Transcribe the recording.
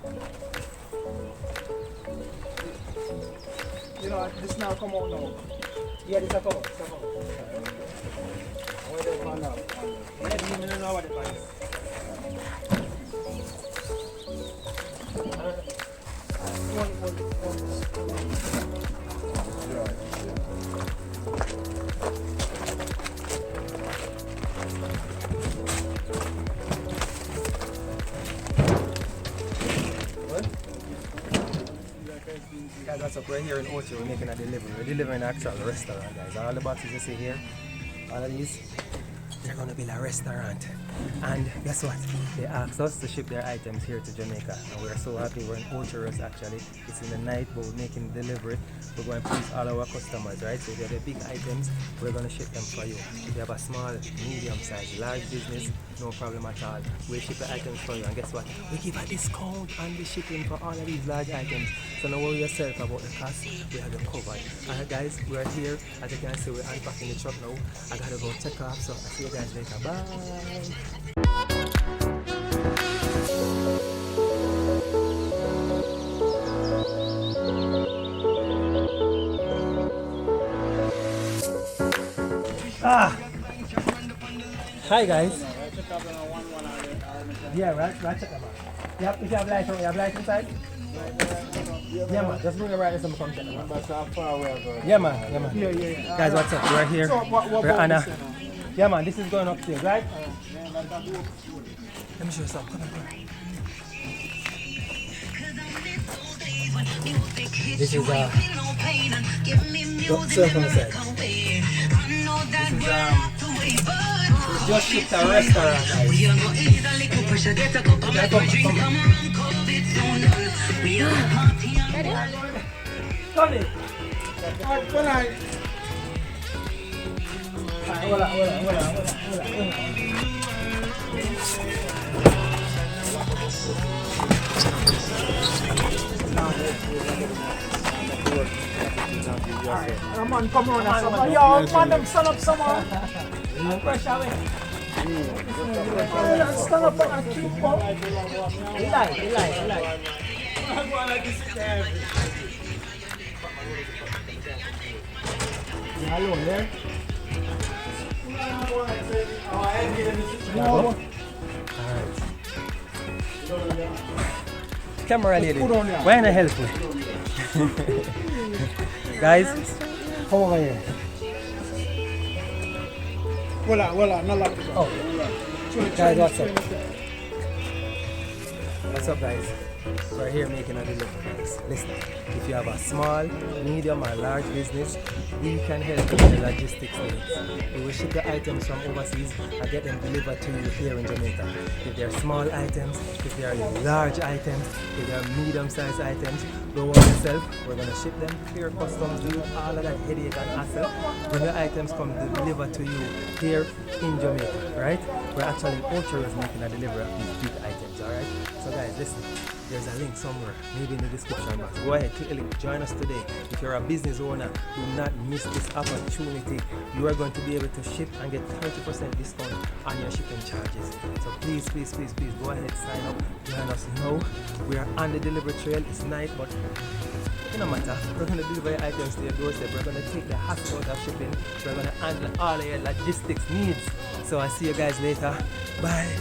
You know, this now come out now. Yeah, this is a cover. It's a cover. Where they find out? Yeah, you don't know what it is. Guys, what's up? We're here in Ocho. We're making a delivery. We're delivering an actual restaurant, guys. All the boxes you see here, all of these, they're going to build a restaurant. And guess what? They asked us to ship their items here to Jamaica. And we're so happy. We're in Ocho actually. It's in the night, but we're making delivery. We're going to please all our customers, right? So if you have the big items, we're going to ship them for you. If you have a small, medium size, large business, no problem at all. We'll ship the items for you. And guess what? We give a discount on the shipping for all of these large items. So don't worry yourself about the cost. We have them covered. Alright guys, we're here. As you can see, we're unpacking the truck now. I gotta go check off. So I'll see you guys later. Bye. Hi guys. Yeah, right check them out. If you have light on, you have light inside? Yeah man, just bring it right as I'm come check them out. Yeah man. Yeah. Guys, what's up? We're here. So, what We're on a... this, Yeah man, this is going upstairs, right? Let me show you something. Come on. This is surf on the side. This is just shipped a restaurant, guys. Tony. Hola. Man, come on, yo, man, them stand up somehow. Pressure away. Stand up and keep up. He like. You alone there? Alright. Camera lady, why not help me? Guys, come over here. Voila, no luck. Oh, guys, what's up? What's up, guys? We're here making a delivery, guys. Listen, if you have a small, medium, or large business, we can help you with the logistics needs. We will ship the items from overseas and get them delivered to you here in Jamaica. If they're small items, if they are large items, if they are medium-sized items, don't worry yourself. We're going to ship them, clear customs, do all of that headache and hassle. When your items come delivered to you here in Jamaica, right? We're actually in Ultras making a delivery of these big items, alright? So guys, listen. There's a link somewhere, maybe in the description box. Go ahead, click the link, join us today. If you're a business owner, do not miss this opportunity. You are going to be able to ship and get 30% discount on your shipping charges. So please, go ahead, sign up, join us now. We are on the delivery trail. It's night, but it no matter. We're going to deliver your items to your doorstep. We're going to take the hassle out of shipping. We're going to handle all of your logistics needs. So I'll see you guys later. Bye.